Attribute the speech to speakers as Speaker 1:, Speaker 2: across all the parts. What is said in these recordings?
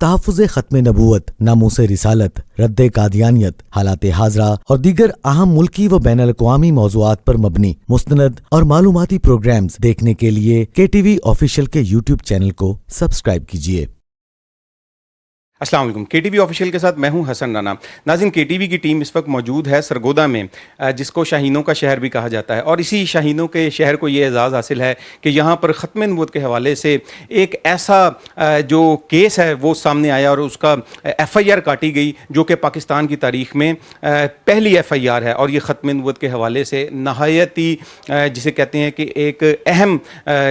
Speaker 1: تحفظ ختم نبوت، ناموس رسالت، رد قادیانیت، حالات حاضرہ اور دیگر اہم ملکی و بین الاقوامی موضوعات پر مبنی مستند اور معلوماتی پروگرامز دیکھنے کے لیے KTV آفیشیل کے YouTube چینل کو سبسکرائب کیجیے۔
Speaker 2: السلام علیکم، KTV آفیشیل کے ساتھ میں ہوں حسن رانا۔ ناظرین، KTV کی ٹیم اس وقت موجود ہے سرگودا میں، جس کو شاہینوں کا شہر بھی کہا جاتا ہے، اور اسی شاہینوں کے شہر کو یہ اعزاز حاصل ہے کہ یہاں پر ختم نبوت کے حوالے سے ایک ایسا جو کیس ہے وہ سامنے آیا اور اس کا FIR کاٹی گئی، جو کہ پاکستان کی تاریخ میں پہلی FIR ہے، اور یہ ختم نبوت کے حوالے سے نہایت ہی جسے کہتے ہیں کہ ایک اہم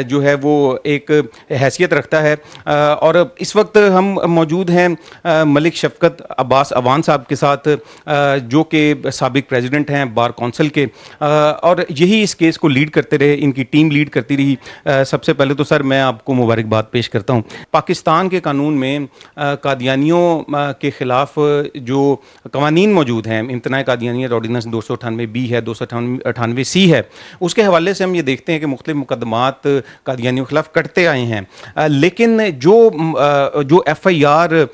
Speaker 2: جو ہے وہ ایک حیثیت رکھتا ہے۔ اور اس وقت ہم موجود ہیں ملک شفقت عباس اوان صاحب کے ساتھ، جو کہ سابق پریزیڈنٹ ہیں بار کونسل کے، اور یہی اس کیس کو لیڈ کرتے رہے، ان کی ٹیم لیڈ کرتی رہی۔ سب سے پہلے تو سر میں آپ کو مبارکباد پیش کرتا ہوں۔ پاکستان کے قانون میں قادیانیوں کے خلاف جو قوانین موجود ہیں، امتناع قادیانیت آرڈیننس 298B ہے، 298C ہے، اس کے حوالے سے ہم یہ دیکھتے ہیں کہ مختلف مقدمات قادیانیوں کے خلاف کٹتے آئے ہیں، لیکن جو FIR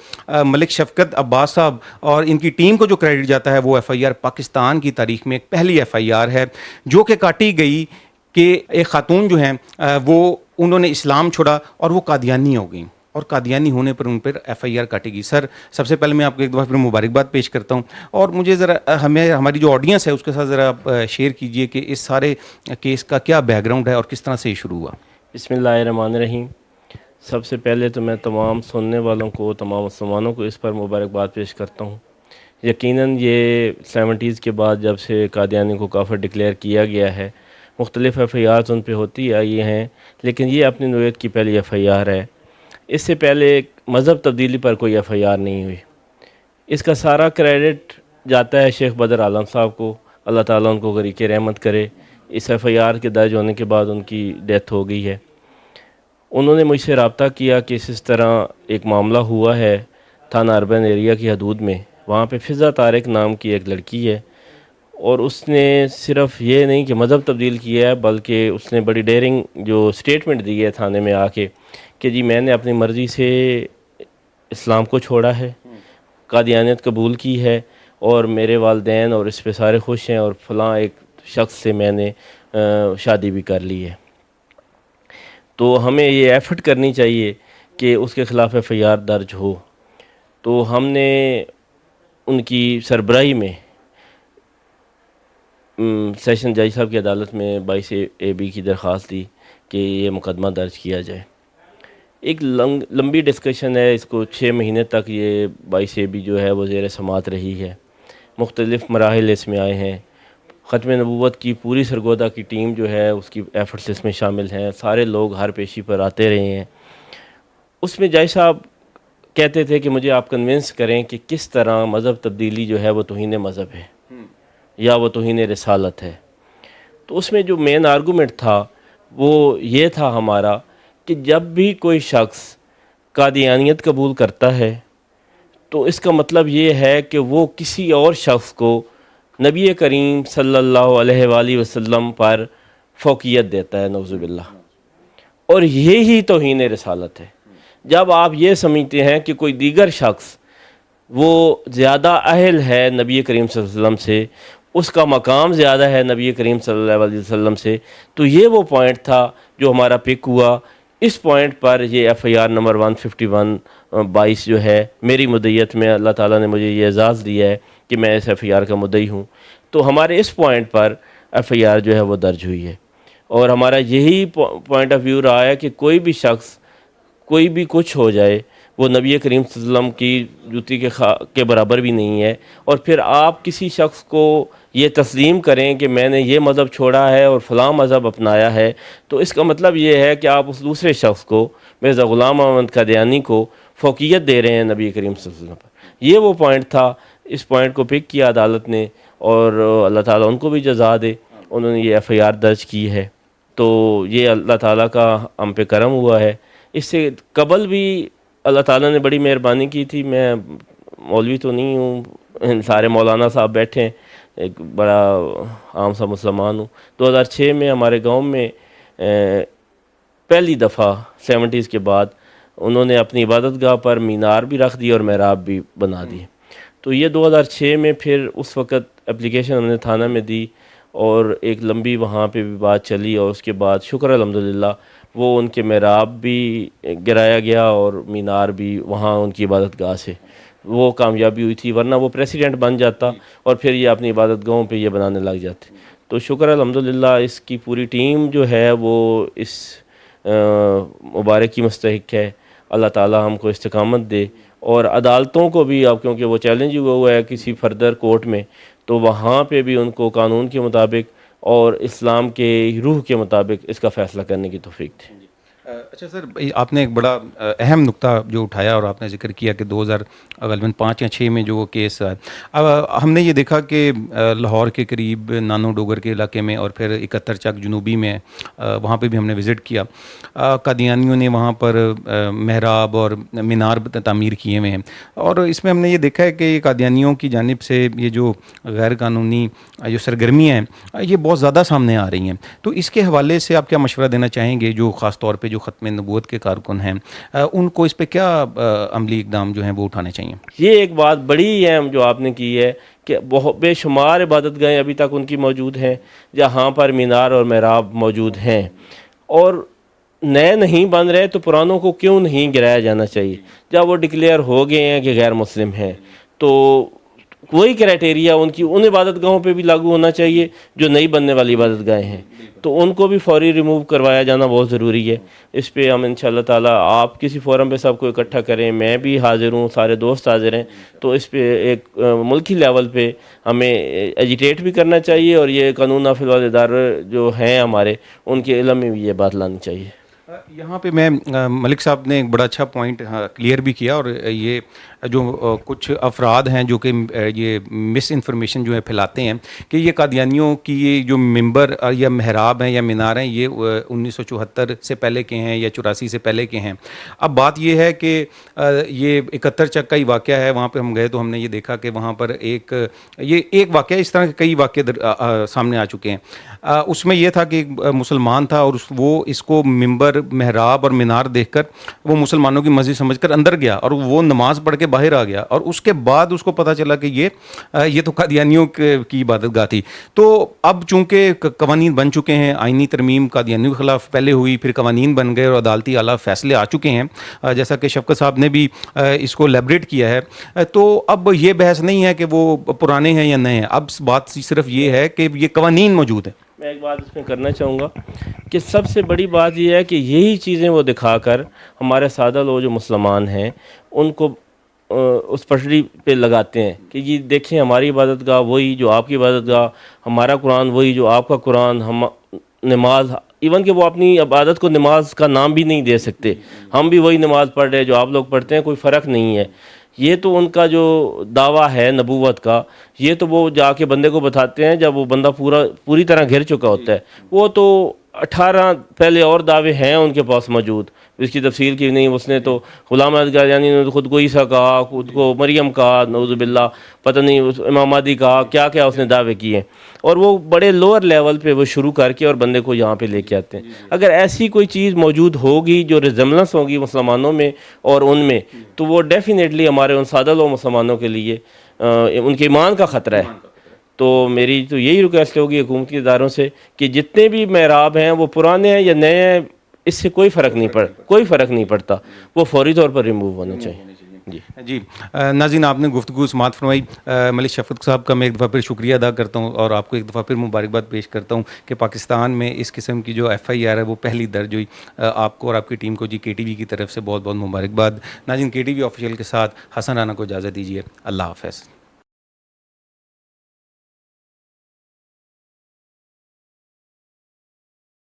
Speaker 2: ملک شفقت عباس صاحب اور ان کی ٹیم کو جو کریڈٹ جاتا ہے، وہ FIR پاکستان کی تاریخ میں ایک پہلی FIR ہے جو کہ کاٹی گئی کہ ایک خاتون جو ہیں وہ انہوں نے اسلام چھوڑا اور وہ قادیانی ہو گئیں، اور قادیانی ہونے پر ان پر FIR کاٹی گئی۔ سر سب سے پہلے میں آپ کو ایک دفعہ پھر مبارکباد پیش کرتا ہوں، اور مجھے ذرا ہماری جو آڈینس ہے اس کے ساتھ ذرا آپ شیئر کیجئے کہ اس سارے کیس کا کیا بیک گراؤنڈ ہے اور کس طرح سے یہ شروع ہوا۔
Speaker 3: بسم اللہ الرحمن الرحیم۔ سب سے پہلے تو میں تمام سننے والوں کو، تمام مسلمانوں کو اس پر مبارکباد پیش کرتا ہوں۔ یقیناً یہ 70s کے بعد جب سے قادیانی کو کافر ڈکلیئر کیا گیا ہے، مختلف FIRs ان پہ ہوتی آئی ہیں، لیکن یہ اپنی نوعیت کی پہلی FIR ہے۔ اس سے پہلے مذہب تبدیلی پر کوئی FIR نہیں ہوئی۔ اس کا سارا کریڈٹ جاتا ہے شیخ بدر عالم صاحب کو، اللہ تعالیٰ ان کو غریق رحمت کرے۔ اس FIR کے درج ہونے کے بعد ان کی ڈیتھ ہو گئی ہے۔ انہوں نے مجھ سے رابطہ کیا کہ اس طرح ایک معاملہ ہوا ہے تھانہ اربن ایریا کی حدود میں، وہاں پہ فضا طارق نام کی ایک لڑکی ہے، اور اس نے صرف یہ نہیں کہ مذہب تبدیل کیا ہے، بلکہ اس نے بڑی ڈیرنگ جو سٹیٹمنٹ دی ہے تھانے میں آ کے کہ جی میں نے اپنی مرضی سے اسلام کو چھوڑا ہے، قادیانیت قبول کی ہے، اور میرے والدین اور اس پہ سارے خوش ہیں، اور فلاں ایک شخص سے میں نے شادی بھی کر لی ہے۔ تو ہمیں یہ ایفرٹ کرنی چاہیے کہ اس کے خلاف FIR درج ہو۔ تو ہم نے ان کی سربراہی میں سیشن جج صاحب کی عدالت میں 22AB کی درخواست دی کہ یہ مقدمہ درج کیا جائے۔ ایک لمبی ڈسکشن ہے، اس کو 6 مہینے تک یہ 22AB جو ہے وہ زیر سماعت رہی ہے، مختلف مراحل اس میں آئے ہیں۔ ختم نبوت کی پوری سرگودا کی ٹیم جو ہے اس کی ایفرٹس اس میں شامل ہیں، سارے لوگ ہر پیشی پر آتے رہے ہیں۔ اس میں جج صاحب کہتے تھے کہ مجھے آپ کنونس کریں کہ کس طرح مذہب تبدیلی جو ہے وہ توہین مذہب ہے یا وہ توہین رسالت ہے۔ تو اس میں جو مین آرگومنٹ تھا وہ یہ تھا ہمارا کہ جب بھی کوئی شخص قادیانیت قبول کرتا ہے تو اس کا مطلب یہ ہے کہ وہ کسی اور شخص کو نبی کریم صلی اللہ علیہ وآلہ وسلم پر فوقیت دیتا ہے، نعوذ باللہ، اور یہی توہین رسالت ہے۔ جب آپ یہ سمجھتے ہیں کہ کوئی دیگر شخص وہ زیادہ اہل ہے نبی کریم صلی اللہ علیہ وسلم سے، اس کا مقام زیادہ ہے نبی کریم صلی اللہ علیہ وسلم سے، تو یہ وہ پوائنٹ تھا جو ہمارا پک ہوا۔ اس پوائنٹ پر یہ FIR نمبر 151/22 جو ہے میری مدعیت میں اللہ تعالیٰ نے مجھے یہ اعزاز دیا ہے کہ میں اس FIR کا مدعی ہوں، تو ہمارے اس پوائنٹ پر FIR جو ہے وہ درج ہوئی ہے، اور ہمارا یہی پوائنٹ آف ویو رہا ہے کہ کوئی بھی شخص کوئی بھی کچھ ہو جائے وہ نبی کریم صلی اللہ علیہ وسلم کی جوتی کے برابر بھی نہیں ہے۔ اور پھر آپ کسی شخص کو یہ تسلیم کریں کہ میں نے یہ مذہب چھوڑا ہے اور فلاں مذہب اپنایا ہے، تو اس کا مطلب یہ ہے کہ آپ اس دوسرے شخص کو، مرزا غلام محمد قادیانی کو، فوقیت دے رہے ہیں نبی کریم صلی اللہ علیہ وسلم پر۔ یہ وہ پوائنٹ تھا، اس پوائنٹ کو پک کیا عدالت نے، اور اللہ تعالیٰ ان کو بھی جزا دے، انہوں نے یہ FIR درج کی ہے۔ تو یہ اللہ تعالیٰ کا ہم پہ کرم ہوا ہے۔ اس سے قبل بھی اللہ تعالیٰ نے بڑی مہربانی کی تھی۔ میں مولوی تو نہیں ہوں، سارے مولانا صاحب بیٹھے ہیں، ایک بڑا عام سا مسلمان ہوں۔ 2006 میں ہمارے گاؤں میں پہلی دفعہ 70s کے بعد انہوں نے اپنی عبادت گاہ پر مینار بھی رکھ دی اور محراب بھی بنا دی. تو یہ 2006 میں پھر اس وقت اپلیکیشن ہم نے تھانہ میں دی اور ایک لمبی وہاں پہ بھی بات چلی, اور اس کے بعد شکر الحمدللہ وہ ان کے محراب بھی گرایا گیا اور مینار بھی وہاں ان کی عبادت گاہ سے وہ کامیابی ہوئی تھی, ورنہ وہ پریسیڈنٹ بن جاتا اور پھر یہ اپنی عبادت گاہوں پہ یہ بنانے لگ جاتے. تو شکر الحمدللہ اس کی پوری ٹیم جو ہے وہ اس مبارک کی مستحق ہے. اللہ تعالی ہم کو استقامت دے, اور عدالتوں کو بھی, اب کیونکہ وہ چیلنج ہوا ہے کسی فردر کورٹ میں, تو وہاں پہ بھی ان کو قانون کے مطابق اور اسلام کے روح کے مطابق اس کا فیصلہ کرنے کی توفیق تھی.
Speaker 2: اچھا سر, آپ نے ایک بڑا اہم نقطہ جو اٹھایا اور آپ نے ذکر کیا کہ 2005 یا 6 میں جو وہ کیس ہے, اب ہم نے یہ دیکھا کہ لاہور کے قریب نانو ڈوگر کے علاقے میں اور پھر 71 چک جنوبی میں, وہاں پہ بھی ہم نے وزٹ کیا, قادیانیوں نے وہاں پر محراب اور مینار تعمیر کیے ہوئے ہیں, اور اس میں ہم نے یہ دیکھا ہے کہ قادیانیوں کی جانب سے یہ جو غیر قانونی جو سرگرمیاں ہیں یہ بہت زیادہ سامنے آ رہی ہیں. تو اس کے حوالے سے آپ کیا مشورہ دینا چاہیں گے جو خاص طور پہ جو ختم نبوت کے کارکن ہیں, ان کو اس پہ کیا عملی اقدام جو ہیں وہ اٹھانے چاہیے؟
Speaker 3: یہ ایک بات بڑی اہم جو آپ نے کی ہے کہ بہت بے شمار عبادت گاہیں ابھی تک ان کی موجود ہیں جہاں پر مینار اور محراب موجود ہیں, اور نئے نہیں بن رہے تو پرانوں کو کیوں نہیں گرایا جانا چاہیے؟ جب وہ ڈکلیئر ہو گئے ہیں کہ غیر مسلم ہیں تو وہی کرائٹیریا ان عبادت گاہوں پہ بھی لاگو ہونا چاہیے جو نئی بننے والی عبادت گاہیں ہیں, تو ان کو بھی فوری ریموو کروایا جانا بہت ضروری ہے. اس پہ ہم انشاءاللہ تعالی آپ کسی فورم پہ سب کو اکٹھا کریں, میں بھی حاضر ہوں, سارے دوست حاضر ہیں, تو اس پہ ایک ملکی لیول پہ ہمیں ایجیٹیٹ بھی کرنا چاہیے, اور یہ قانون نافذ والے ادارے جو ہیں ہمارے ان کے علم میں بھی یہ بات لانی چاہیے.
Speaker 2: یہاں پہ میں ملک صاحب نے ایک بڑا اچھا پوائنٹ کلیئر بھی کیا, اور یہ جو کچھ افراد ہیں جو کہ یہ مس انفارمیشن جو ہے پھیلاتے ہیں کہ یہ قادیانیوں کی یہ جو ممبر یا محراب ہیں یا مینار ہیں یہ 1974 سے پہلے کے ہیں یا 84 سے پہلے کے ہیں. اب بات یہ ہے کہ یہ 71 چک کا ہی واقعہ ہے, وہاں پہ ہم گئے تو ہم نے یہ دیکھا کہ وہاں پر ایک واقعہ, اس طرح کے کئی واقعے سامنے آ چکے ہیں. اس میں یہ تھا کہ ایک مسلمان تھا اور وہ اس کو ممبر محراب اور مینار دیکھ کر وہ مسلمانوں کی مسجد سمجھ کر اندر گیا اور وہ نماز پڑھ کے باہر آ گیا, اور اس کے بعد اس کو پتہ چلا کہ یہ تو قادیانیوں کی عبادت گاہ تھی. تو اب چونکہ قوانین بن چکے ہیں, آئینی ترمیم قادیانیوں کے خلاف پہلے ہوئی, پھر قوانین بن گئے اور عدالتی اعلیٰ فیصلے آ چکے ہیں, جیسا کہ شفقت صاحب نے بھی اس کو لیبریٹ کیا ہے. تو اب یہ بحث نہیں ہے کہ وہ پرانے ہیں یا نئے ہیں, اب بات صرف یہ ہے کہ یہ قوانین موجود ہیں.
Speaker 3: میں ایک بات اس میں کرنا چاہوں گا کہ سب سے بڑی بات یہ ہے کہ یہی چیزیں وہ دکھا کر ہمارے سادہ لوگ جو مسلمان ہیں ان کو اس پٹری پہ لگاتے ہیں کہ یہ دیکھیں ہماری عبادت گاہ وہی جو آپ کی عبادت گاہ, ہمارا قرآن وہی جو آپ کا قرآن, ہم نماز, ایون کہ وہ اپنی عبادت کو نماز کا نام بھی نہیں دے سکتے, ہم بھی وہی نماز پڑھ رہے جو آپ لوگ پڑھتے ہیں, کوئی فرق نہیں ہے. یہ تو ان کا جو دعویٰ ہے نبوت کا, یہ تو وہ جا کے بندے کو بتاتے ہیں جب وہ بندہ پوری طرح گھر چکا ہوتا ہے. وہ تو 18 پہلے اور دعوے ہیں ان کے پاس موجود, اس کی تفصیل کی نہیں. اس نے تو غلام احمد قادیانی نے خود کو عیسیٰ کہا, خود کو مریم کہا, نعوذ باللہ, پتہ نہیں امام مہدی کہا, کیا کیا اس نے دعوے کیے, اور وہ بڑے لوور لیول پہ وہ شروع کر کے اور بندے کو یہاں پہ لے کے آتے ہیں. اگر ایسی کوئی چیز موجود ہوگی جو ریزمبلنس ہوگی مسلمانوں میں اور ان میں, تو وہ ڈیفینیٹلی ہمارے ان سادہ لوگ مسلمانوں کے لیے ان کے ایمان کا خطرہ ہے. تو میری تو یہی ریکویسٹ ہوگی حکومتی اداروں سے کہ جتنے بھی محراب ہیں وہ پرانے ہیں یا نئے ہیں, اس سے کوئی فرق نہیں پڑتا, وہ فوری طور پر ریموو ہونا چاہیے.
Speaker 2: جی ناظرین, آپ نے گفتگو سماعت فرمائی. ملک شفقت صاحب کا میں ایک دفعہ پھر شکریہ ادا کرتا ہوں, اور آپ کو ایک دفعہ پھر مبارکباد پیش کرتا ہوں کہ پاکستان میں اس قسم کی جو FIR ہے وہ پہلی درج ہوئی. آپ کو اور آپ کی ٹیم کو KTV کی طرف سے بہت بہت مبارکباد. ناظرین, KTV آفیشیل کے ساتھ حسن رانا کو اجازت دیجیے. اللہ حافظ.